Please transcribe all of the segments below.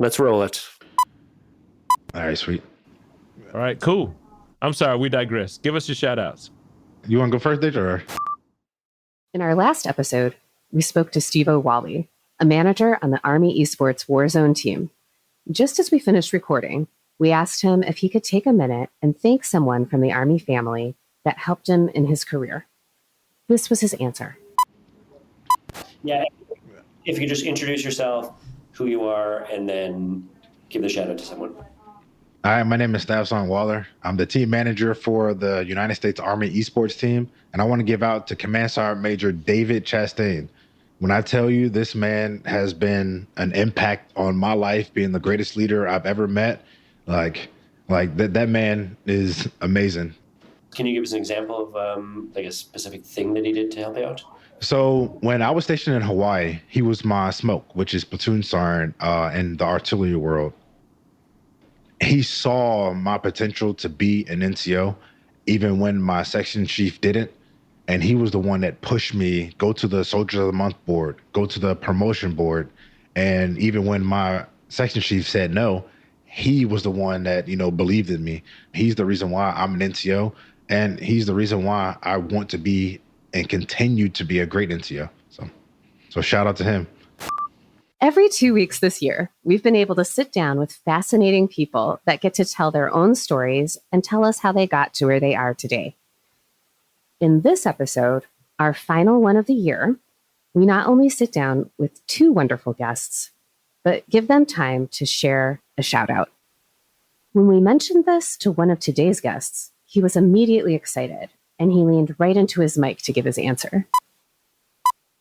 Let's roll it. All right, sweet. All right, cool. I'm sorry, we digress. Give us your shout outs. You want to go first, Ditch, or? In our last episode, we spoke to Steve O'Wally, a manager on the Army Esports Warzone team. Just as we finished recording, we asked him if he could take a minute and thank someone from the Army family that helped him in his career. This was his answer. Yeah, if you could just introduce yourself, who you are, and then give the shout out to someone. Hi, my name is Stavson Waller. I'm the team manager for the United States Army Esports team, and I want to give out to Command Sergeant Major David Chastain. When I tell you this man has been an impact on my life, being the greatest leader I've ever met, like that man is amazing. Can you give us an example of like a specific thing that he did to help you out? So when I was stationed in Hawaii, he was my smoke, which is platoon sergeant in the artillery world. He saw my potential to be an NCO, even when my section chief didn't. And he was the one that pushed me, go to the Soldiers of the Month board, go to the promotion board. And even when my section chief said no, he was the one that, believed in me. He's the reason why I'm an NCO. And he's the reason why I want to be and continue to be a great NCO. So shout out to him. Every 2 weeks this year, we've been able to sit down with fascinating people that get to tell their own stories and tell us how they got to where they are today. In this episode, our final one of the year, we not only sit down with two wonderful guests, but give them time to share a shout out. When we mentioned this to one of today's guests, he was immediately excited and he leaned right into his mic to give his answer.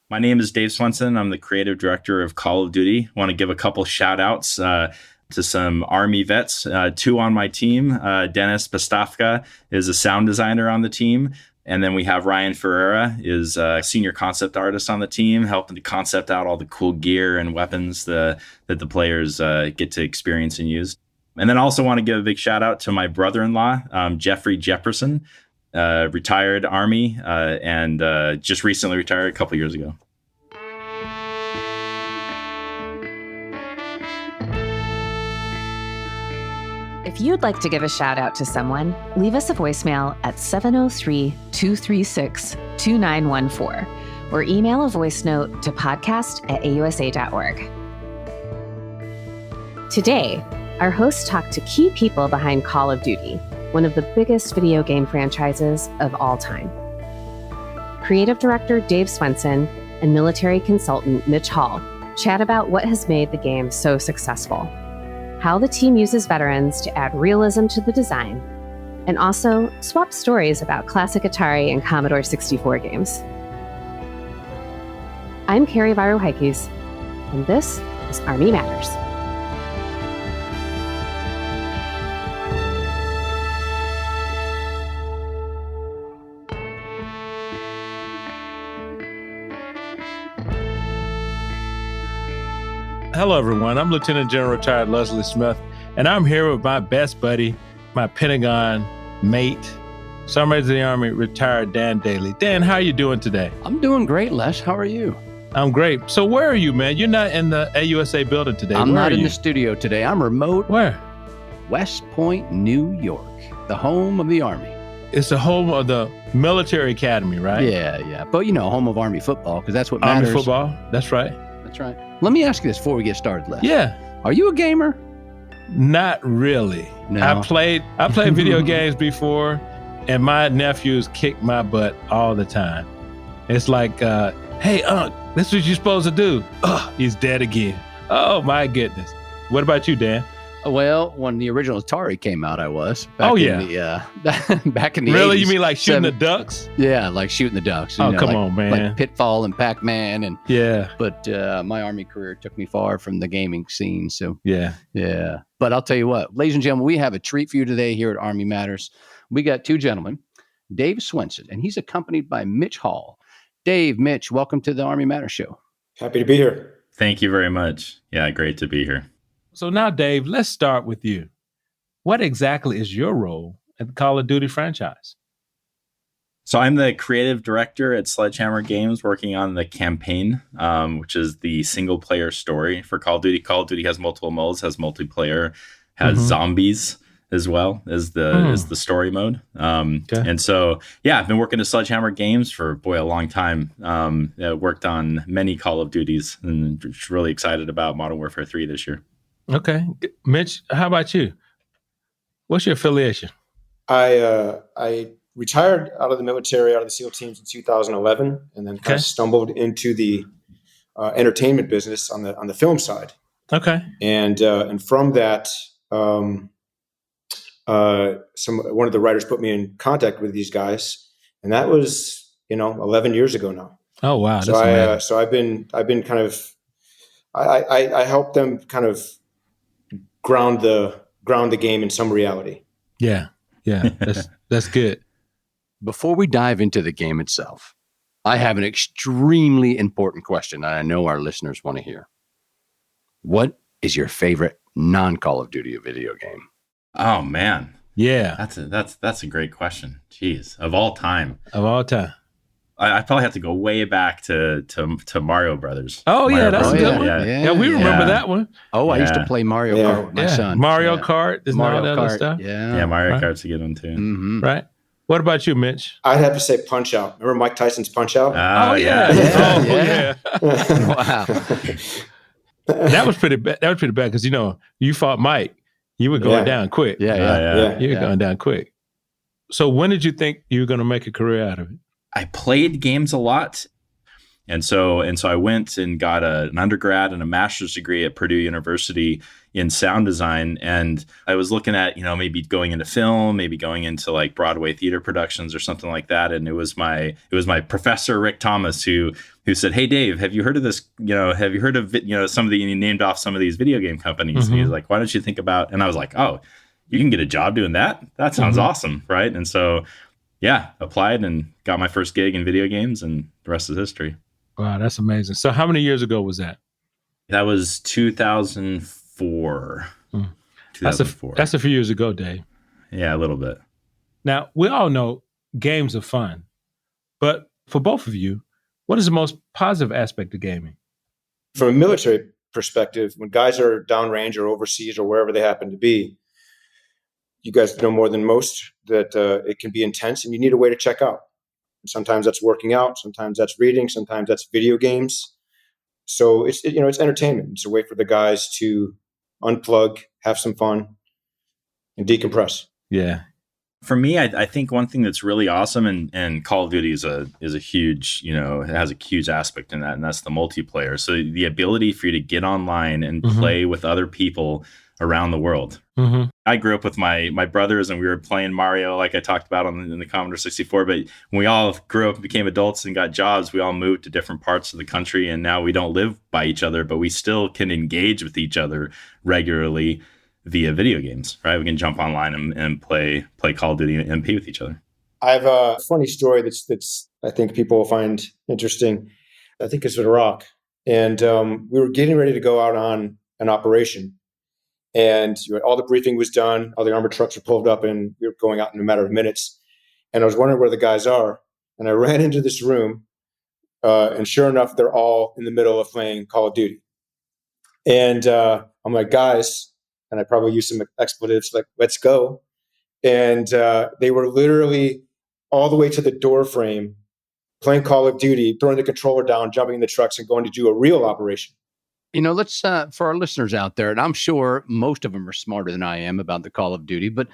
My name is Dave Swenson. I'm the creative director of Call of Duty. I want to give a couple shout outs to some Army vets, two on my team. Dennis Pastafka is a sound designer on the team. And then we have Ryan Ferreira is a senior concept artist on the team, helping to concept out all the cool gear and weapons that the players get to experience and use. And then I also want to give a big shout out to my brother-in-law, Jeffrey Jefferson, retired Army and just recently retired a couple years ago. If you'd like to give a shout out to someone, leave us a voicemail at 703-236-2914 or email a voice note to podcast@ausa.org. Today, our hosts talked to key people behind Call of Duty, one of the biggest video game franchises of all time. Creative director Dave Swenson and military consultant Mitch Hall chat about what has made the game so successful, how the team uses veterans to add realism to the design, and also swap stories about classic Atari and Commodore 64 games. I'm Carrie Varuhaikis, and this is Army Matters. Hello, everyone. I'm Lieutenant General Retired Leslie Smith, and I'm here with my best buddy, my Pentagon mate, Sergeant Major of the Army, retired Dan Dailey. Dan, how are you doing today? I'm doing great, Les. How are you? I'm great. So where are you, man? You're not in the AUSA building today. I'm Where not are in you? the studio today. I'm remote. Where? West Point, New York, the home of the Army. It's the home of the military academy, right? Yeah. But, home of Army football, because that's what Army matters. football. That's right. That's right. Let me ask you this before we get started, Les. Yeah. Are you a gamer? Not really. No. I played video games before, and my nephews kick my butt all the time. It's like, hey, Unc, this is what you're supposed to do. Oh, he's dead again. Oh, my goodness. What about you, Dan? Well, when the original Atari came out, I was. Oh, yeah. Back in the 80s. Really? You mean like shooting the ducks? Yeah, like shooting the ducks. Oh, come on, man. Like Pitfall and Pac-Man. And Yeah. But my Army career took me far from the gaming scene. So Yeah. But I'll tell you what, ladies and gentlemen, we have a treat for you today here at Army Matters. We got two gentlemen, Dave Swenson, and he's accompanied by Mitch Hall. Dave, Mitch, welcome to the Army Matters show. Happy to be here. Thank you very much. Yeah, great to be here. So now, Dave, let's start with you. What exactly is your role at the Call of Duty franchise? So I'm the creative director at Sledgehammer Games, working on the campaign, which is the single player story for Call of Duty. Call of Duty has multiple modes, has multiplayer, has zombies as well as the story mode. And so, I've been working at Sledgehammer Games for a long time. Worked on many Call of Duties, and just really excited about Modern Warfare 3 this year. Okay, Mitch, how about you? What's your affiliation? I retired out of the military, out of the SEAL teams in 2011, and then kind of stumbled into the entertainment business on the film side. Okay. And from that, one of the writers put me in contact with these guys, and that was 11 years ago now. Oh wow! So I've been kind of I helped them kind of ground the game in some reality. Yeah, that's good. Before we dive into the game itself, I have an extremely important question that I know our listeners want to hear. What is your favorite non-Call of Duty video game? Oh man. Yeah. That's a great question. Jeez. Of all time. I probably have to go way back to Mario Brothers. Oh, Mario yeah, that's Brothers. a good one. Yeah, we remember that one. Oh, I used to play Mario Kart with my son. Mario Kart. There's Mario all that other Kart. stuff. Yeah, Mario Kart's a good one too. Mm-hmm. Right. What about you, Mitch? I'd have to say Punch Out. Remember Mike Tyson's Punch Out? Oh, yeah. Wow. That was pretty bad. That was pretty bad because, you fought Mike. You were going down quick. Yeah. You were going down quick. So when did you think you were going to make a career out of it? I played games a lot. And so I went and got an undergrad and a master's degree at Purdue University in sound design. And I was looking at, maybe going into film, maybe going into like Broadway theater productions or something like that. And it was my professor, Rick Thomas, who said, "Hey, Dave, have you heard of this? Have you heard of, and he named off some of these video game companies." Mm-hmm. And he's like, "Why don't you think about," and I was like, "Oh, you can get a job doing that? That sounds awesome." Right. And so, applied and got my first gig in video games, and the rest is history. Wow, that's amazing. So how many years ago was that? That was 2004. 2004. That's a few years ago, Dave. Yeah, a little bit. Now, we all know games are fun. But for both of you, what is the most positive aspect of gaming? From a military perspective, when guys are downrange or overseas or wherever they happen to be, you guys know more than most that it can be intense and you need a way to check out. Sometimes that's working out. Sometimes that's reading. Sometimes that's video games. So it's entertainment. It's a way for the guys to unplug, have some fun, and decompress. Yeah. For me, I think one thing that's really awesome, and Call of Duty is a huge, it has a huge aspect in that, and that's the multiplayer. So the ability for you to get online and play with other people around the world. Mm-hmm. I grew up with my brothers, and we were playing Mario, like I talked about in the Commodore 64. But when we all grew up and became adults and got jobs, we all moved to different parts of the country, and now we don't live by each other, but we still can engage with each other regularly via video games, right? We can jump online and play Call of Duty and MP with each other. I have a funny story that's I think people will find interesting. I think it's with Iraq, and we were getting ready to go out on an operation. And all the briefing was done. All the armored trucks were pulled up, and we were going out in a matter of minutes. And I was wondering where the guys are. And I ran into this room, and sure enough, they're all in the middle of playing Call of Duty. And I'm like, "Guys," and I probably used some expletives, like, "Let's go." And they were literally all the way to the door frame, playing Call of Duty, throwing the controller down, jumping in the trucks, and going to do a real operation. Let's, for our listeners out there, and I'm sure most of them are smarter than I am about the Call of Duty, but,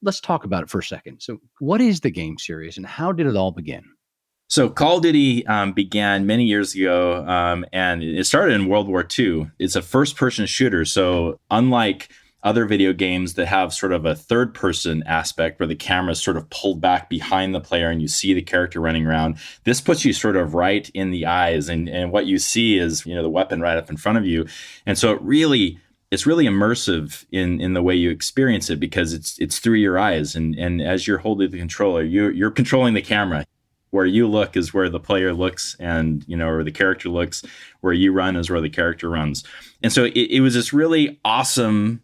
let's talk about it for a second. So what is the game series and how did it all begin? So Call of Duty began many years ago, and it started in World War II. It's a first-person shooter. So unlike other video games that have sort of a third-person aspect where the camera is sort of pulled back behind the player and you see the character running around, this puts you sort of right in the eyes, and what you see is the weapon right up in front of you. And so it's really immersive in the way you experience it, because it's through your eyes, and as you're holding the controller, you're controlling the camera. Where you look is where the player looks, and or the character looks. Where you run is where the character runs. And so it was this really awesome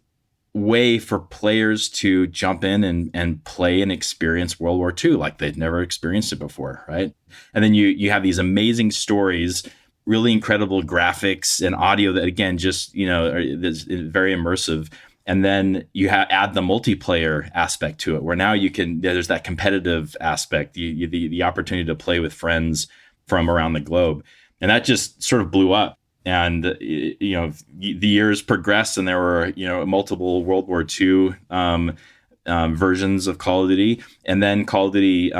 way for players to jump in and play and experience World War II like they'd never experienced it before, right? And then you have these amazing stories, really incredible graphics and audio that, again, just, is very immersive. And then you add the multiplayer aspect to it, where now there's that competitive aspect, the opportunity to play with friends from around the globe. And that just sort of blew up. And, the years progressed, and there were, multiple World War II versions of Call of Duty. And then Call of Duty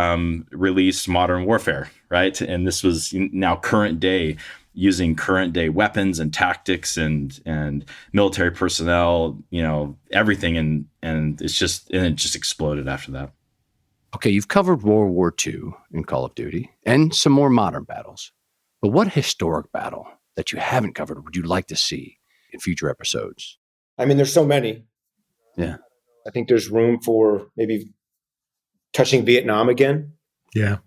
released Modern Warfare, right? And this was now current day, using current day weapons and tactics and military personnel, everything. And it just exploded after that. Okay, you've covered World War II in Call of Duty and some more modern battles. But what historic battle that you haven't covered would you like to see in future episodes? I mean, there's so many. Yeah. I think there's room for maybe touching Vietnam again. Yeah.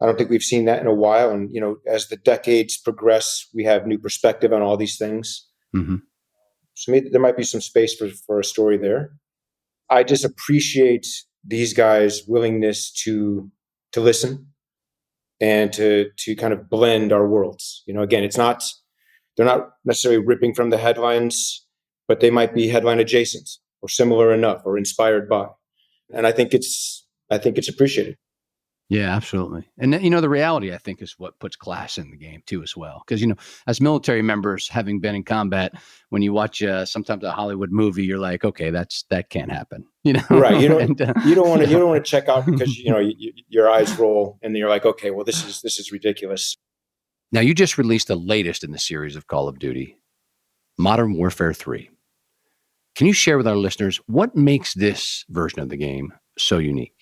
I don't think we've seen that in a while. And, as the decades progress, we have new perspective on all these things. Mm-hmm. So maybe there might be some space for a story there. I just appreciate these guys' willingness to listen and to kind of blend our worlds. Again, they're not necessarily ripping from the headlines, but they might be headline adjacent or similar enough or inspired by. And I think it's appreciated. Yeah, absolutely. And the reality, I think, is what puts class in the game too, as well. Because, as military members, having been in combat, when you watch sometimes a Hollywood movie, you're like, okay, that can't happen. Right. You don't want to check out because your eyes roll and you're like, okay, well, this is ridiculous. Now, you just released the latest in the series of Call of Duty, Modern Warfare 3. Can you share with our listeners what makes this version of the game so unique?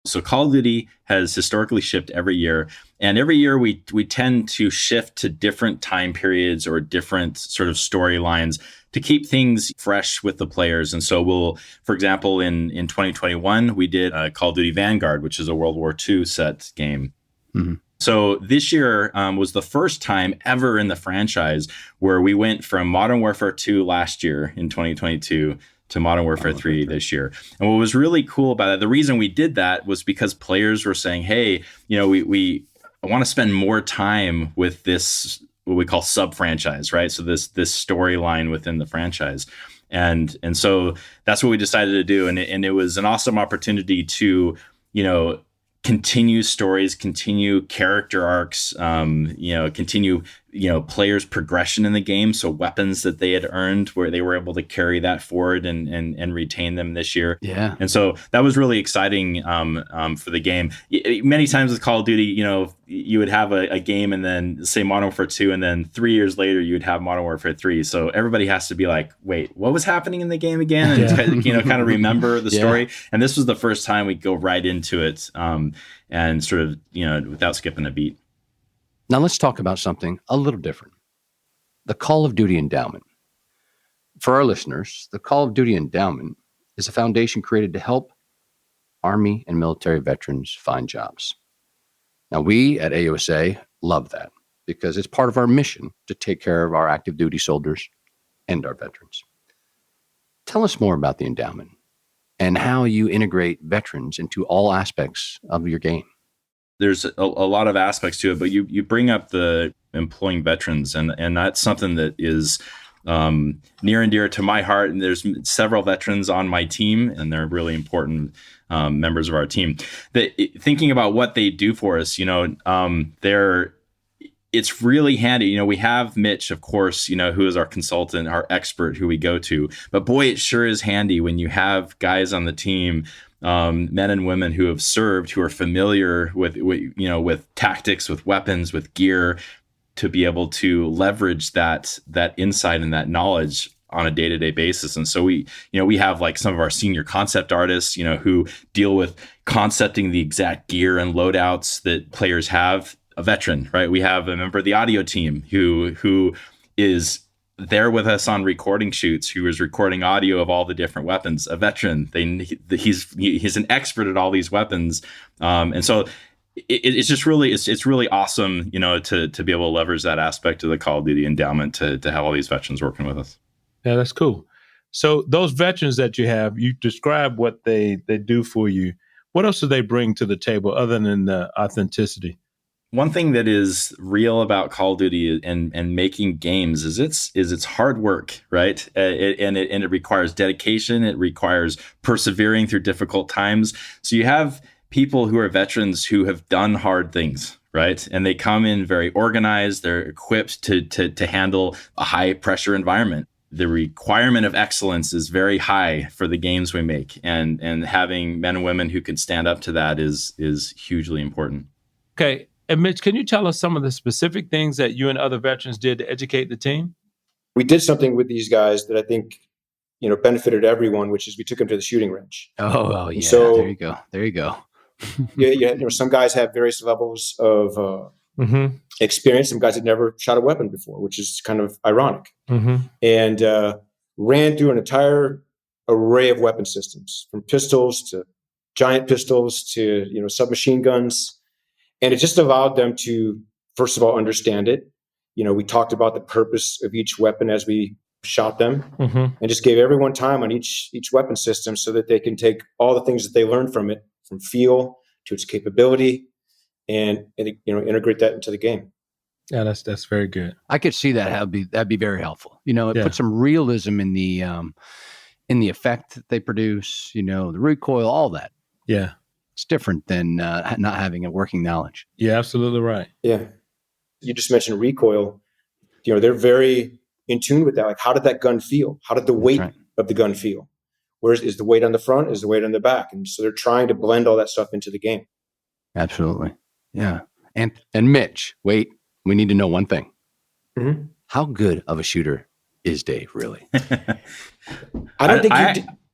So Call of Duty has historically shipped every year, and every year we tend to shift to different time periods or different sort of storylines to keep things fresh with the players. And so for example, in 2021, we did Call of Duty Vanguard, which is a World War II set game. Mm-hmm. So this year was the first time ever in the franchise where we went from Modern Warfare 2 last year in 2022 to Modern Warfare 3 this year. And what was really cool about it, the reason we did that was because players were saying, hey, we want to spend more time with this, what we call sub-franchise, right? So this storyline within the franchise. And so that's what we decided to do. And it was an awesome opportunity to, continue stories, continue character arcs, continue, players' progression in the game. So weapons that they had earned, where they were able to carry that forward and retain them this year. Yeah. And so that was really exciting for the game. Many times with Call of Duty, you would have a game and then say Modern Warfare 2, and then 3 years later you would have Modern Warfare 3. So everybody has to be like, wait, what was happening in the game again? And kind of remember the story. And this was the first time we go right into it and sort of, without skipping a beat. Now let's talk about something a little different. The Call of Duty Endowment. For our listeners, the Call of Duty Endowment is a foundation created to help Army and military veterans find jobs. Now, we at AUSA love that because it's part of our mission to take care of our active duty soldiers and our veterans. Tell us more about the endowment and how you integrate veterans into all aspects of your game. There's a lot of aspects to it, but you bring up the employing veterans, and that's something that is near and dear to my heart. And there's several veterans on my team, and they're really important members of our team. Thinking about what they do for us, it's really handy. We have Mitch, of course, who is our consultant, our expert, who we go to. But boy, it sure is handy when you have guys on the team, men and women who have served, who are familiar with tactics, with weapons, with gear, to be able to leverage that insight and that knowledge on a day-to-day basis. And so we have like some of our senior concept artists, who deal with concepting the exact gear and loadouts that players have. A veteran, right? We have a member of the audio team who is there with us on recording shoots, who is recording audio of all the different weapons. A veteran, he's an expert at all these weapons, and so it's just really it's really awesome, to be able to leverage that aspect of the Call of Duty endowment to have all these veterans working with us. Yeah, that's cool. So those veterans that you have, you describe what they do for you. What else do they bring to the table other than the authenticity? One thing that is real about Call of Duty and making games is it's hard work, right? And it requires dedication. It requires persevering through difficult times. So you have people who are veterans who have done hard things, right? And they come in very organized. They're equipped to handle a high pressure environment. The requirement of excellence is very high for the games we make, and having men and women who can stand up to that is hugely important. Okay. And Mitch, can you tell us some of the specific things that you and other veterans did to educate the team? We did something with these guys that I think, benefited everyone, which is we took them to the shooting range. Oh yeah. So, there you go. Yeah. Some guys have various levels of experience. Some guys had never shot a weapon before, which is kind of ironic. And ran through an entire array of weapon systems, from pistols to giant pistols to submachine guns. And it just allowed them to, first of all, understand it. We talked about the purpose of each weapon as we shot them, and just gave everyone time on each weapon system so that they can take all the things that they learned from it, from feel to its capability, and integrate that into the game. Yeah, that's very good. I could see that. That'd be very helpful. It puts some realism in the effect that they produce. The recoil, all that. Yeah. It's different than not having a working knowledge. Yeah, absolutely right. Yeah. You just mentioned recoil. They're very in tune with that. Like, how did that gun feel? How did the weight of the gun feel? Where is the weight on the front? Is the weight on the back? And so they're trying to blend all that stuff into the game. Absolutely. Yeah. And Mitch, wait, we need to know one thing. How good of a shooter is Dave, really? I don't think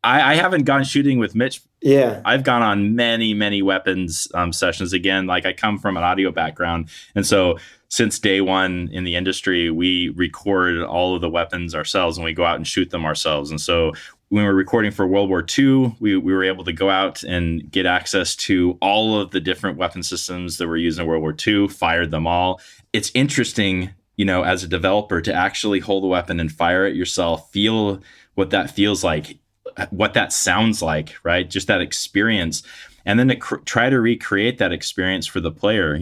I haven't gone shooting with Mitch. Yeah. I've gone on many, many weapons sessions. Again, like, I come from an audio background. And so since day one in the industry, we record all of the weapons ourselves and we go out and shoot them ourselves. And so when we were recording for World War II, we were able to go out and get access to all of the different weapon systems that were used in World War II, fired them all. It's interesting, as a developer, to actually hold a weapon and fire it yourself, feel what that feels like, what that sounds like, right? Just that experience. And then to try to recreate that experience for the player.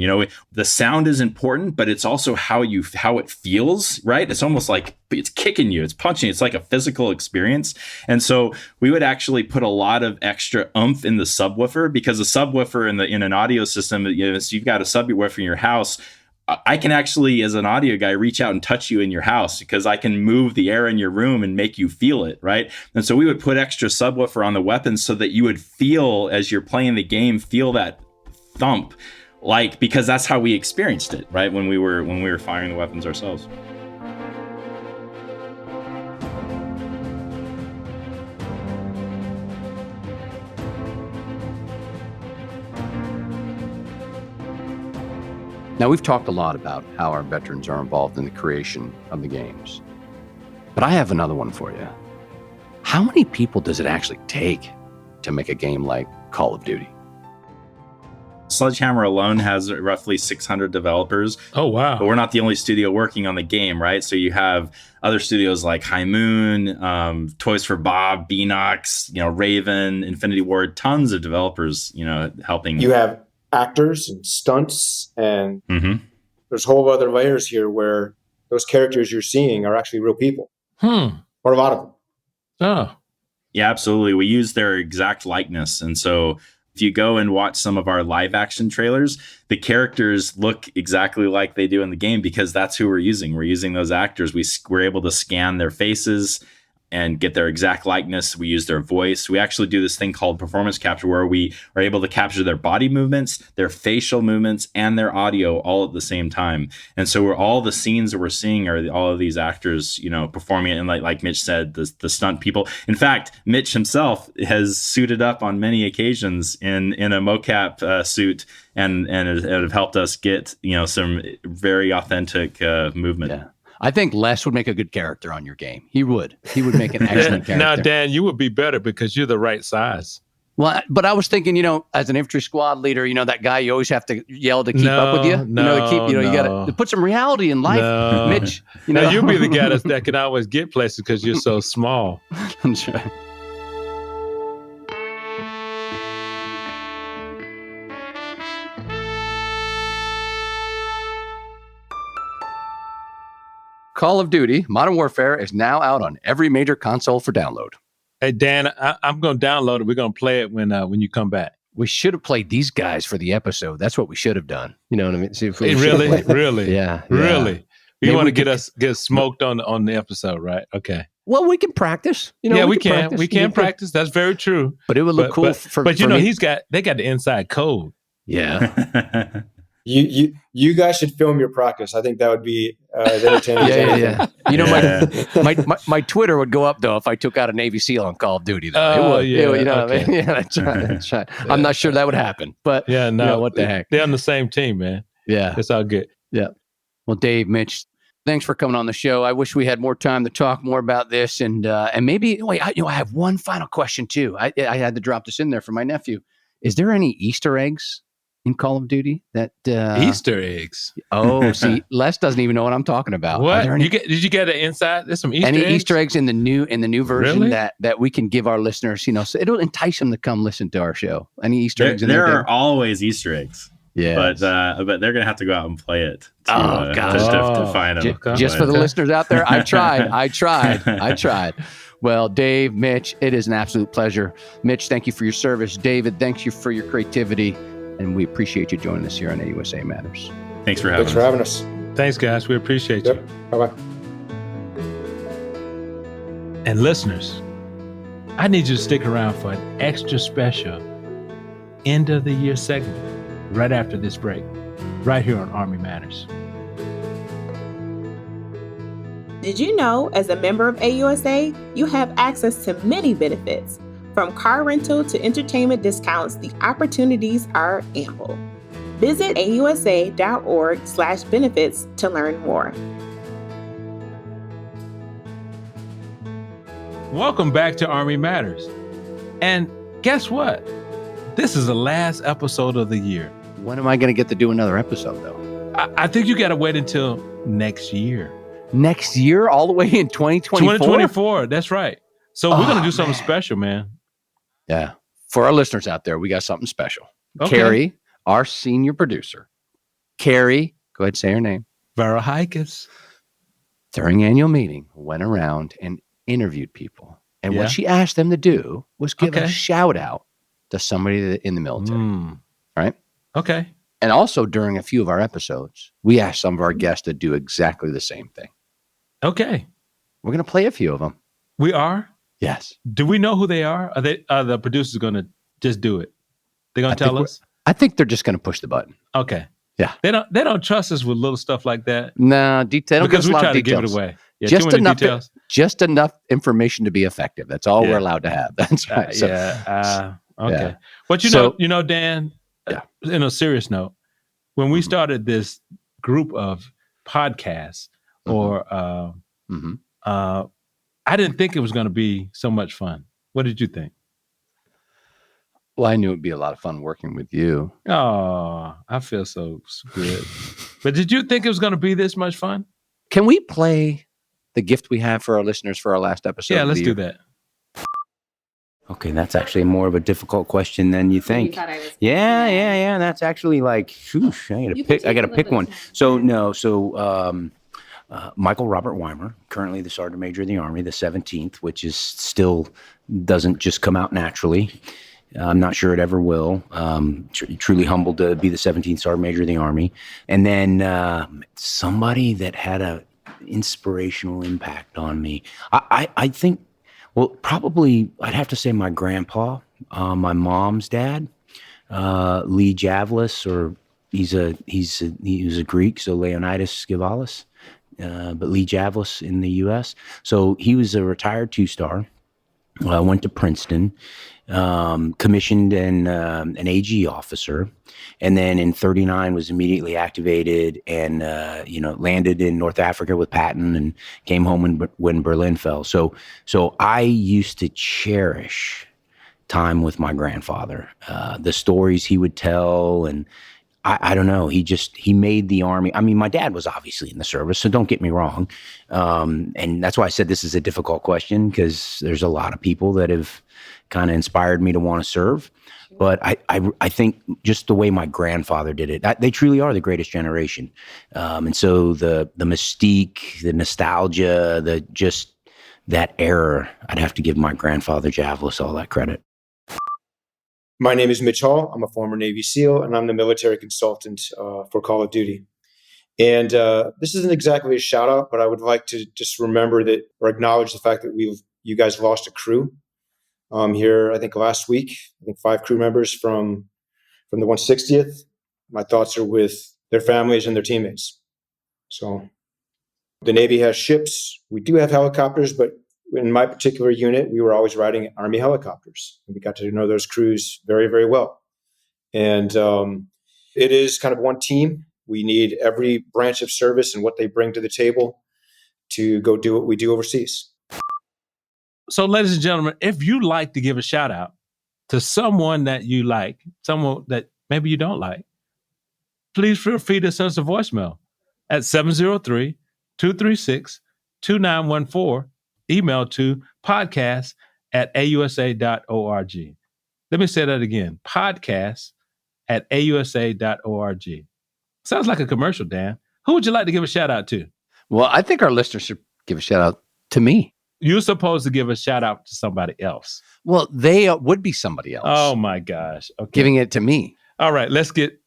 The sound is important, but it's also how it feels, right? It's almost like it's kicking you, it's punching, it's like a physical experience. And so we would actually put a lot of extra oomph in the subwoofer, because the subwoofer in an audio system, so you've got a subwoofer in your house, I can actually, as an audio guy, reach out and touch you in your house because I can move the air in your room and make you feel it, right? And so we would put extra subwoofer on the weapons so that you would feel, as you're playing the game, feel that thump, because that's how we experienced it, right? When we were firing the weapons ourselves. Now, we've talked a lot about how our veterans are involved in the creation of the games. But I have another one for you. How many people does it actually take to make a game like Call of Duty? Sledgehammer alone has roughly 600 developers. Oh, wow. But we're not the only studio working on the game, right? So you have other studios like High Moon, Toys for Bob, Beanox, Raven, Infinity Ward, tons of developers, helping. You have actors and stunts, and there's whole other layers here where those characters you're seeing are actually real people. Or a lot of them. Oh. Yeah, absolutely. We use their exact likeness. And so if you go and watch some of our live action trailers, the characters look exactly like they do in the game because that's who we're using. We're using those actors. We're able to scan their faces and get their exact likeness. We use their voice. We actually do this thing called performance capture, where we are able to capture their body movements, their facial movements, and their audio all at the same time. And so all the scenes that we're seeing are all of these actors, performing it. And like Mitch said, the stunt people. In fact, Mitch himself has suited up on many occasions in a mocap suit and have helped us get, some very authentic movement. Yeah. I think Les would make a good character on your game. He would make an excellent character. Now, Dan, you would be better because you're the right size. Well, but I was thinking, as an infantry squad leader, that guy you always have to yell to keep up with you. You got to put some reality in life, No. Mitch. Now, you'll be the guy that can always get places because you're so small. That's right. Call of Duty Modern Warfare is now out on every major console for download. Hey, Dan, I'm going to download it. We're going to play it when you come back. We should have played these guys for the episode. That's what we should have done. You know what I mean? See if Hey, we really? Yeah. Really? You Maybe want we to get smoked on the episode, right? Okay. Well, we can practice. We can. We can practice. That's very true. But it would look cool for But for me. they got the inside code. Yeah. You guys should film your practice. I think that would be as entertaining. Yeah. My Twitter would go up though if I took out a Navy SEAL on Call of Duty. Though. It would. Yeah. What I mean? Yeah, that's right. That's right. I'm not sure that would happen, but what the heck? They're on the same team, man. Yeah, it's all good. Yeah. Well, Dave, Mitch, thanks for coming on the show. I wish we had more time to talk more about this, and maybe I have one final question too. I had to drop this in there for my nephew. Is there any Easter eggs in Call of Duty that Easter eggs? Oh, see, Les doesn't even know what I'm talking about. What did you get an inside? There's some Easter eggs? Easter eggs in the new version Really? that we can give our listeners, so it'll entice them to come listen to our show. Any Easter eggs in there? There are always Easter eggs. Yeah, but they're gonna have to go out and play it to find them. Just for the listeners out there, I tried. Well, Dave, Mitch, it is an absolute pleasure. Mitch, thank you for your service. David, thank you for your creativity. And we appreciate you joining us here on AUSA Matters. Thanks for having us. Thanks, guys. We appreciate you. Bye-bye. And listeners, I need you to stick around for an extra special end of the year segment right after this break, right here on Army Matters. Did you know, as a member of AUSA, you have access to many benefits? From car rental to entertainment discounts, the opportunities are ample. Visit ausa.org/benefits to learn more. Welcome back to Army Matters. And guess what? This is the last episode of the year. When am I going to get to do another episode, though? I think you got to wait until next year. Next year? All the way in 2024? 2024, that's right. So we're going to do something special, man. Yeah. For our listeners out there, we got something special. Okay. Carrie, our senior producer. Carrie, go ahead and say her name. Verahikis. During annual meeting, went around and interviewed people. And what she asked them to do was give a shout out to somebody in the military. Right? Okay. And also during a few of our episodes, we asked some of our guests to do exactly the same thing. Okay. We're going to play a few of them. We are? Yes. Do we know who they are? Are the producers going to just do it? They're going to tell us? I think they're just going to push the button. Okay. Yeah. They don't trust us with little stuff like that. No, detail. Because we try to give it away. Yeah, just enough information to be effective. That's all we're allowed to have. That's right. Okay. But Dan, in a serious note, when we started this group of podcasts I didn't think it was going to be so much fun. What did you think? Well, I knew it'd be a lot of fun working with you. Oh, I feel so good. But did you think it was going to be this much fun? Can we play the gift we have for our listeners for our last episode? Yeah, let's do that. Okay, that's actually more of a difficult question than you think. Yeah. That's actually like, I got to pick one. Michael Robert Weimer, currently the Sergeant Major of the Army, the 17th, which is still doesn't just come out naturally. I'm not sure it ever will. Truly humbled to be the 17th Sergeant Major of the Army. And then somebody that had an inspirational impact on me. I think, probably I'd have to say my grandpa, my mom's dad, Lee Javlis, or he was a Greek, so Leonidas Skivalis. But Lee Javlis in the U.S. So he was a retired 2-star, went to Princeton, commissioned an AG officer, and then in 1939 was immediately activated and, landed in North Africa with Patton and came home when Berlin fell. So I used to cherish time with my grandfather. The stories he would tell, and I don't know, he made the Army. I mean, my dad was obviously in the service, so don't get me wrong. And that's why I said this is a difficult question, because there's a lot of people that have kind of inspired me to want to serve. But I think just the way my grandfather did it, they truly are the greatest generation. And so the mystique, the nostalgia, that era, I'd have to give my grandfather Javelis all that credit. My name is Mitch Hall. I'm a former Navy SEAL, and I'm the military consultant for Call of Duty. And this isn't exactly a shout out, but I would like to just remember that, or acknowledge the fact that you guys lost a crew here, I think last week. I think 5 crew members from the 160th. My thoughts are with their families and their teammates. So the Navy has ships. We do have helicopters, but in my particular unit, we were always riding Army helicopters. And we got to know those crews very, very well. And it is kind of one team. We need every branch of service and what they bring to the table to go do what we do overseas. So, ladies and gentlemen, if you'd like to give a shout out to someone that you like, someone that maybe you don't like, please feel free to send us a voicemail at 703-236-2914. Email to podcast@ausa.org. Let me say that again, podcast@ausa.org. Sounds like a commercial, Dan. Who would you like to give a shout out to? Well, I think our listeners should give a shout out to me. You're supposed to give a shout out to somebody else. Well, they would be somebody else. Oh my gosh. Okay. Giving it to me. All right, let's get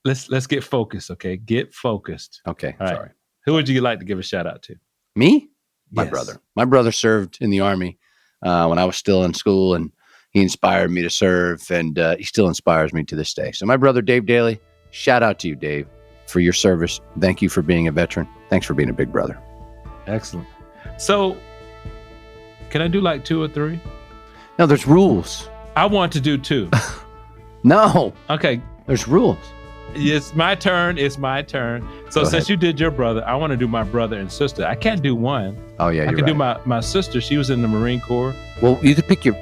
focused, okay? Get focused. Okay, all right. Sorry. Who would you like to give a shout out to? Me? My Yes. brother. My brother served in the Army when I was still in school, and he inspired me to serve, and he still inspires me to this day. So my brother, Dave Dailey, shout out to you, Dave, for your service. Thank you for being a veteran. Thanks for being a big brother. Excellent. So, can I do like 2 or 3? No, there's rules. I want to do 2. No. Okay. There's rules. It's my turn. It's my turn. So since you did your brother, I want to do my brother and sister. I can't do one. Oh yeah, I can do my sister. She was in the Marine Corps. Well, you could pick your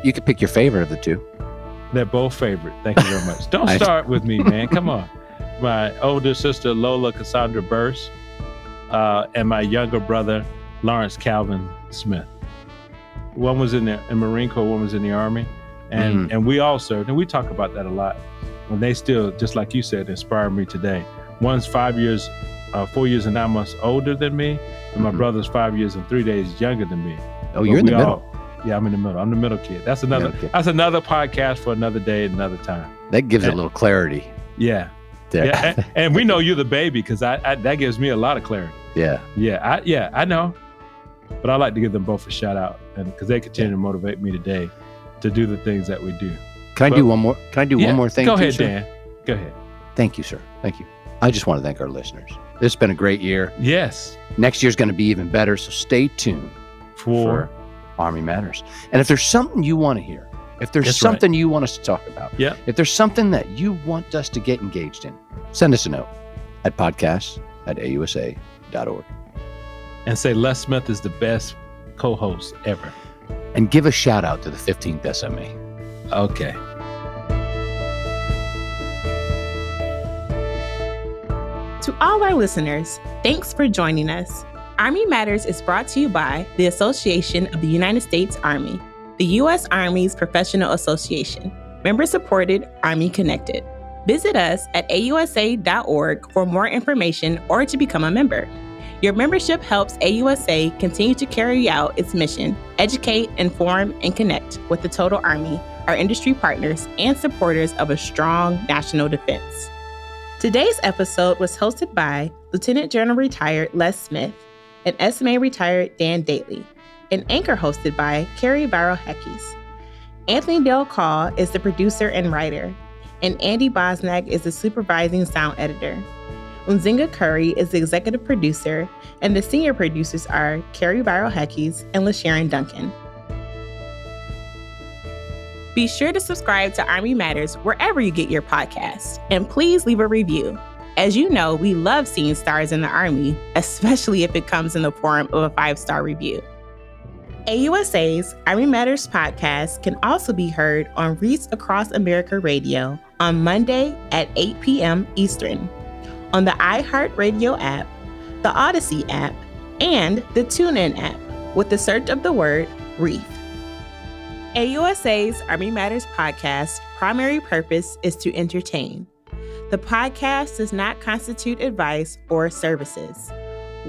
favorite of the 2. They're both favorite. Thank you very much. Don't start with me, man. Come on. My older sister, Lola Cassandra Burse, and my younger brother, Lawrence Calvin Smith. One was in the Marine Corps, one was in the Army. And we all served. And we talk about that a lot. And they still, just like you said, inspire me today. One's 4 years and 9 months older than me. And my brother's 5 years and 3 days younger than me. Oh, you're in the middle. Yeah, I'm in the middle. I'm the middle kid. That's another podcast for another day, another time. That gives a little clarity. Yeah. Yeah. And we know you're the baby, because that gives me a lot of clarity. Yeah. Yeah, I know. But I like to give them both a shout out, and because they continue to motivate me today to do the things that we do. Can I do one more? Can I do one more thing? Go ahead, Dan. Go ahead. Thank you, sir. Thank you. I just want to thank our listeners. This has been a great year. Yes. Next year's going to be even better, so stay tuned for Army Matters. And if there's something you want to hear, if there's something you want us to talk about, if there's something that you want us to get engaged in, send us a note at podcast@ausa.org. And say Les Smith is the best co-host ever. And give a shout out to the 15th SMA. Okay. To all our listeners, thanks for joining us. Army Matters is brought to you by the Association of the United States Army, the U.S. Army's professional association, member-supported, Army-connected. Visit us at ausa.org for more information or to become a member. Your membership helps AUSA continue to carry out its mission, educate, inform, and connect with the total Army, our industry partners, and supporters of a strong national defense. Today's episode was hosted by Lieutenant General Retired Les Smith and SMA Retired Dan Dailey, and anchor hosted by Carrie Barrow-Heckes. Anthony Del Call is the producer and writer, and Andy Bosnack is the supervising sound editor. Unzinga Curry is the executive producer, and the senior producers are Carrie Barrow-Heckes and LaSharon Duncan. Be sure to subscribe to Army Matters wherever you get your podcasts, and please leave a review. As you know, we love seeing stars in the Army, especially if it comes in the form of a 5-star review. AUSA's Army Matters podcast can also be heard on Reach Across America Radio on Monday at 8 p.m. Eastern, on the iHeartRadio app, the Odyssey app, and the TuneIn app with the search of the word Reef. AUSA's Army Matters podcast primary purpose is to entertain. The podcast does not constitute advice or services.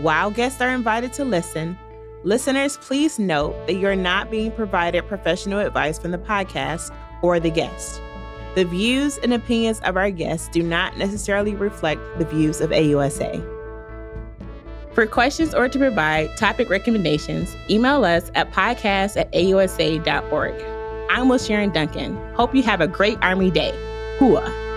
While guests are invited to listen, listeners, please note that you're not being provided professional advice from the podcast or the guest. The views and opinions of our guests do not necessarily reflect the views of AUSA. For questions or to provide topic recommendations, email us at podcast@ausa.org. I'm Sharon Duncan. Hope you have a great Army Day. Hooah!